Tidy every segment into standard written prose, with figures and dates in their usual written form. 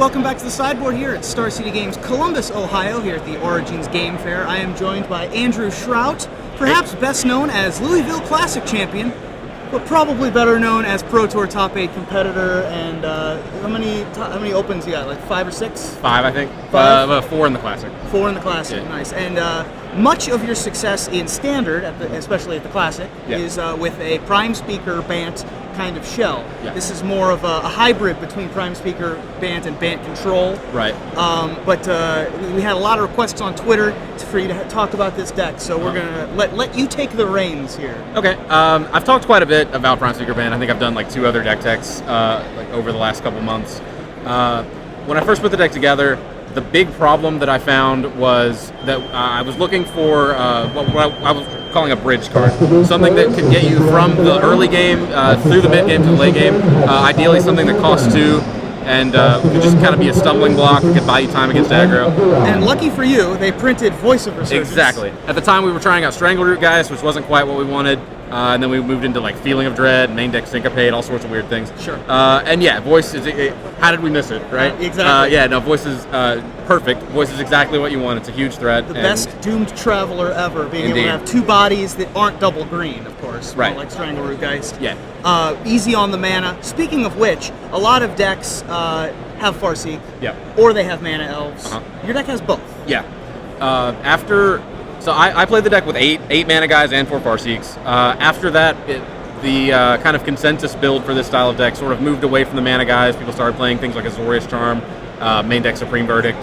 welcome back to the sideboard here at Star City Games Columbus, Ohio, here at the Origins Game Fair. I am joined by Andrew Shrout, perhaps best known as Louisville Classic champion, but probably better known as Pro Tour top 8 competitor. And how many opens you got? Like 5 or 6? 5, I think. 5? 4 in the Classic. 4 in the Classic, yeah. Nice. And much of your success in Standard, especially at the Classic, is with a Prime Speaker Bant kind of shell. Yeah. This is more of a hybrid between Prime Speaker Bant and Bant Control. Right. But we had a lot of requests on Twitter for you to talk about this deck, so we're gonna let you take the reins here. Okay. I've talked quite a bit about Prime Speaker Bant. I think I've done like 2 other deck techs like over the last couple months. When I first put the deck together, the big problem that I found was that I was looking for what I was calling a bridge card, something that could get you from the early game through the mid game to the late game. Ideally, something that costs 2 and could just kind of be a stumbling block. It could buy you time against aggro. And lucky for you, they printed Voice of Resurgence. Exactly. At the time, we were trying out Strangleroot Geist, which wasn't quite what we wanted. And then we moved into like Feeling of Dread, main deck Syncopate, all sorts of weird things. Sure. And yeah, Voice is. How did we miss it, right? Exactly. Yeah, no, Voice is perfect. Voice is exactly what you want. It's a huge threat. The best Doomed Traveler ever, being able to have 2 bodies that aren't double green, of course. Right. Like Strangleroot Geist. Yeah. Easy on the mana. Speaking of which, a lot of decks have Farseek. Yeah. Or they have Mana Elves. Your deck has both. Yeah. So I played the deck with 8 mana guys and 4 Farseeks. After that, the kind of consensus build for this style of deck sort of moved away from the mana guys. People started playing things like Azorius Charm, main deck Supreme Verdict,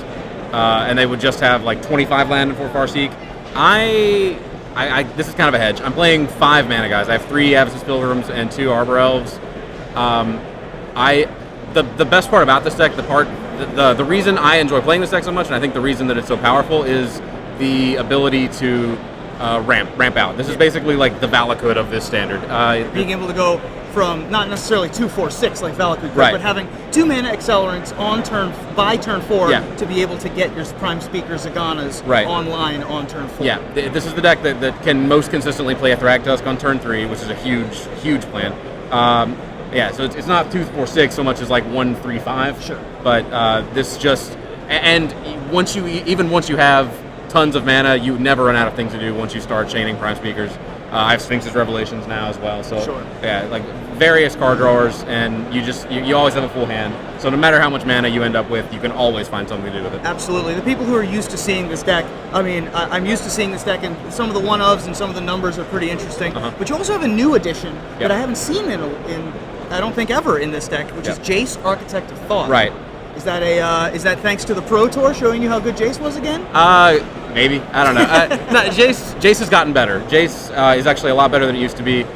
and they would just have like 25 land and 4 Farseek. This is kind of a hedge. I'm playing 5 mana guys. I have 3 Abyssus Pilgrims and 2 Arbor Elves. The best part about this deck, the reason I enjoy playing this deck so much, and I think the reason that it's so powerful is the ability to ramp out. This is basically like the Valakut of this standard. Being able to go from not necessarily 2/4/6 like Valakut could, right, but having 2 mana accelerants on by turn 4 to be able to get your Prime Speaker Zaganas online on turn 4. Yeah, this is the deck that can most consistently play a Thragtusk on turn 3, which is a huge plan. Yeah, so it's not 2/4/6 so much as like 1/3/5. Sure. But this just, and once you have tons of mana, you never run out of things to do once you start chaining Prime Speakers. I have Sphinx's Revelations now as well, so yeah, like various card drawers, and you always have a full hand. So no matter how much mana you end up with, you can always find something to do with it. Absolutely. The people who are used to seeing this deck, I mean, I'm used to seeing this deck, and some of the one-ofs and some of the numbers are pretty interesting. But you also have a new addition that I haven't seen in I don't think ever in this deck, which is Jace, Architect of Thought. Right. Is that thanks to the Pro Tour showing you how good Jace was again? Maybe. I don't know. No, Jace has gotten better. Jace is actually a lot better than it used to be.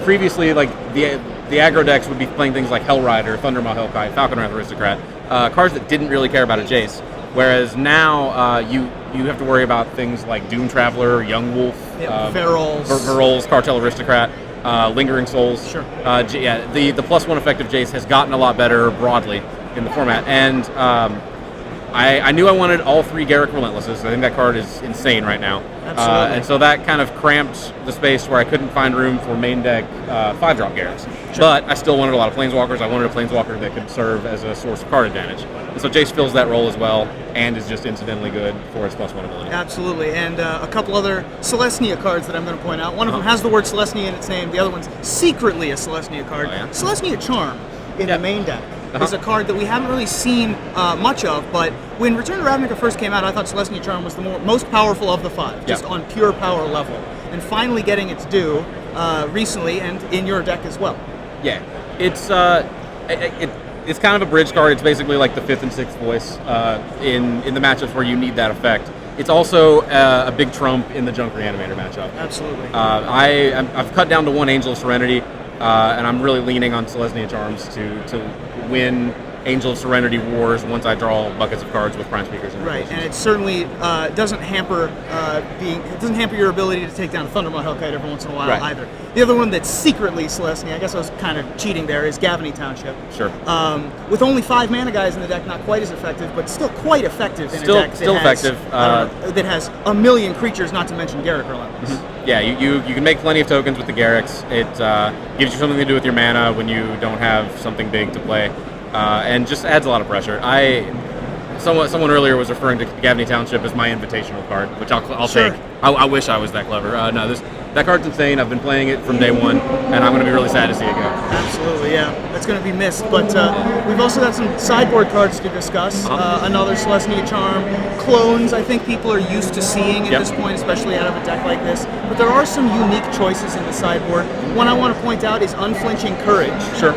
Previously, like the aggro decks would be playing things like Hellrider, Thundermaw Hellkite, Falconwrath Aristocrat, cards that didn't really care about a Jace. Whereas now you have to worry about things like Doom Traveler, Young Wolf, Verol's, Cartel Aristocrat. Lingering Souls. Sure. The +1 effect of Jace has gotten a lot better broadly in the format, and I knew I wanted all 3 Garruk Relentlesses. I think that card is insane right now. Absolutely. And so that kind of cramped the space where I couldn't find room for main deck 5-drop Garruks. Sure. But I still wanted a lot of Planeswalkers. I wanted a Planeswalker that could serve as a source of card advantage. And so Jace fills that role as well, and is just incidentally good for its +1 ability. Absolutely, and a couple other Celestia cards that I'm going to point out. One of them has the word Celestia in its name. The other one's secretly a Celestia card. Celestia Charm in the main deck is a card that we haven't really seen much of, but when Return to Ravnica first came out, I thought Celestia Charm was the most powerful of the 5, just on pure power level. And finally getting its due recently, and in your deck as well. Yeah, it's kind of a bridge card. It's basically like the 5th and 6th voice in the matchups where you need that effect. It's also a big trump in the Junk Reanimator matchup. Absolutely. I've cut down to 1 Angel of Serenity, and I'm really leaning on Celestia Charms to win Angel of Serenity wars once I draw buckets of cards with Prime Speakers. Right, and it certainly doesn't hamper your ability to take down Thundermaw Hellkite every once in a while either. The other one that's secretly Celestia, I guess I was kind of cheating there, is Gavany Township. Sure. With only 5 mana guys in the deck, not quite as effective, but still quite effective in a deck that has a million creatures, not to mention Garruk Relentless. Yeah, you can make plenty of tokens with the Garruks. It gives you something to do with your mana when you don't have something big to play. and just adds a lot of pressure. Someone earlier was referring to Gavney Township as my invitational card, which I'll Sure. take. I wish I was that clever. No, that card's insane. I've been playing it from day one, and I'm going to be really sad to see it go. Absolutely, yeah. That's going to be missed. But we've also got some sideboard cards to discuss. Another Selesnya Charm. Clones, I think people are used to seeing at this point, especially out of a deck like this. But there are some unique choices in the sideboard. One I want to point out is Unflinching Courage. Sure.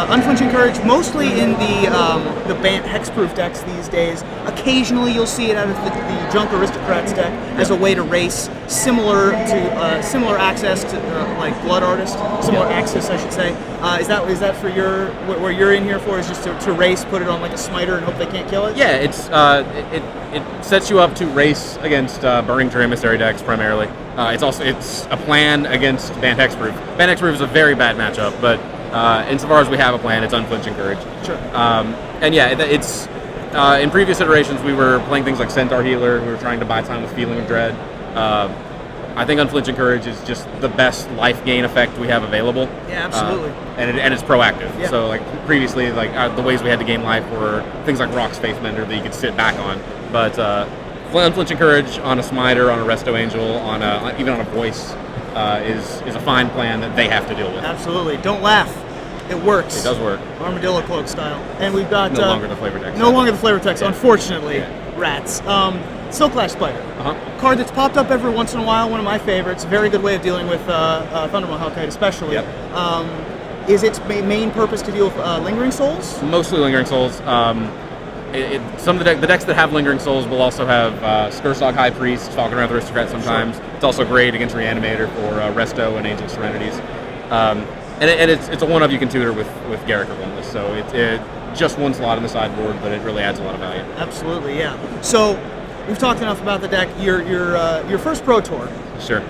Unflinching Courage, mostly in the Bant hexproof decks these days. Occasionally you'll see it out of the Junk Aristocrats deck as a way to race, similar access to like Blood Artist, similar access I should say. Is that for where you're in here for? Is just to race, put it on like a smiter and hope they can't kill it? Yeah, it's it sets you up to race against Burning to Emissary decks primarily. It's a plan against Bant hexproof. Bant hexproof is a very bad matchup, but insofar as we have a plan, it's Unflinching Courage. Sure. And yeah, it's in previous iterations we were playing things like Centaur Healer. We were trying to buy time with Feeling of Dread. I think Unflinching Courage is just the best life gain effect we have available. Yeah, absolutely. And it's proactive. Yeah. So like previously, like the ways we had to gain life were things like Rock's Faithmender that you could sit back on. But Unflinching Courage on a Smiter, on a Resto Angel, even on a Voice is a fine plan that they have to deal with. Absolutely. Don't laugh. It works. It does work. Armadillo Cloak style. And we've got No longer the flavor text. No longer the flavor text, unfortunately. Rats. Silklash Spider. Card that's popped up every once in a while, one of my favorites. A very good way of dealing with Thunder Mahawkite especially. Yep. Is its main purpose to deal with Lingering Souls? Mostly Lingering Souls. Some of the decks that have Lingering Souls will also have Skursog High Priest, Falcon Wrath Aristocrat sometimes. Sure. It's also great against Reanimator for Resto and Ancient Serenities. And it's a one-of you can tutor with Garruk or Windless, so it just one slot in the sideboard, but it really adds a lot of value. Absolutely, yeah. So we've talked enough about the deck. Your first Pro Tour. Sure.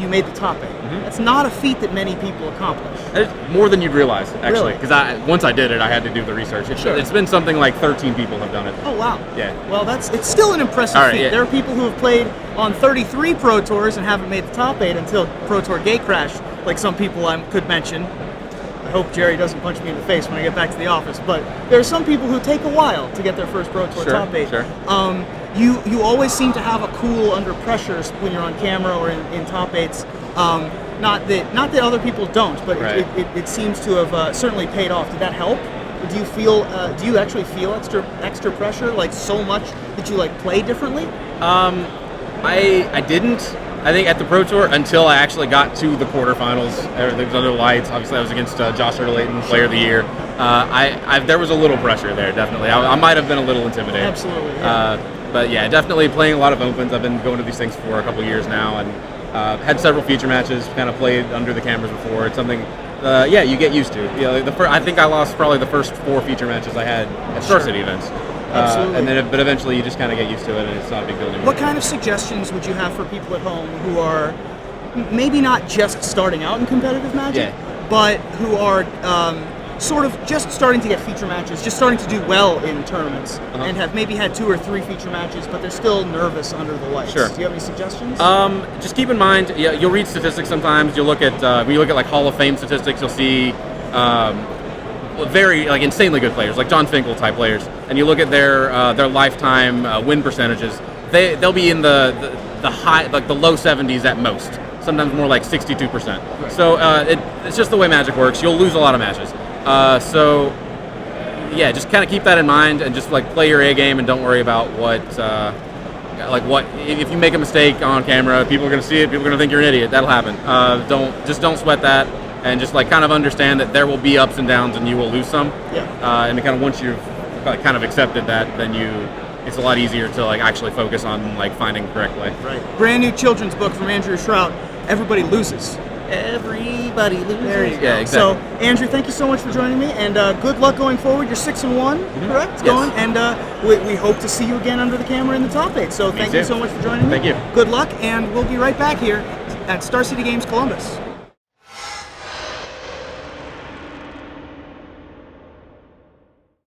You made the top 8. That's not a feat that many people accomplish. It's more than you'd realize, actually, because once I did it, I had to do the research. It's been something like 13 people have done it. Oh wow! Yeah. Well, it's still an impressive feat. Yeah. There are people who have played on 33 Pro Tours and haven't made the top 8 until Pro Tour Gatecrash, like some people I could mention. I hope Jerry doesn't punch me in the face when I get back to the office. But there are some people who take a while to get their first Pro Tour top 8. Sure. You always seem to have a cool under pressure when you're on camera or in top 8s. Not that other people don't, but it seems to have certainly paid off. Did that help? Or do you feel? Do you actually feel extra pressure, like so much that you like play differently? I didn't. I think at the Pro Tour until I actually got to the quarterfinals. There was other lights. Obviously, I was against Josh Erlayton, Player of the Year. There was a little pressure there, definitely. I might have been a little intimidated. Absolutely. Yeah. But yeah, definitely playing a lot of opens. I've been going to these things for a couple years now, and had several feature matches. Kind of played under the cameras before. It's something, you get used to. You know, I think I lost probably the first 4 feature matches I had at Star City events. Absolutely. But eventually you just kind of get used to it, and it's not a big deal anymore. What kind of suggestions would you have for people at home who are maybe not just starting out in competitive Magic, but who are sort of just starting to get feature matches, just starting to do well in tournaments, and have maybe had 2 or 3 feature matches, but they're still nervous under the lights? Sure. Do you have any suggestions? Just keep in mind, you'll read statistics sometimes. You'll look at when you look at like Hall of Fame statistics, you'll see very like insanely good players, like John Finkel type players, and you look at their lifetime win percentages. They'll be in the high, like the low 70s at most. Sometimes more like 62%. Right. So it's just the way Magic works. You'll lose a lot of matches. Just kind of keep that in mind and just like play your A game and don't worry about what if you make a mistake on camera, people are going to see it. People are going to think you're an idiot. That'll happen. Don't sweat that. And just like kind of understand that there will be ups and downs and you will lose some. Yeah. And kind of once you've kind of accepted that, then it's a lot easier to like actually focus on like finding the correct play. Right. Brand new children's book from Andrew Shrout. Everybody loses. Everybody loses. There you go. Yeah, exactly. So Andrew, thank you so much for joining me, and good luck going forward. You're 6-1, correct? Yes. Going, and we hope to see you again under the camera in the top 8. So thank you so much for joining me. Thank you. Good luck, and we'll be right back here at Star City Games Columbus.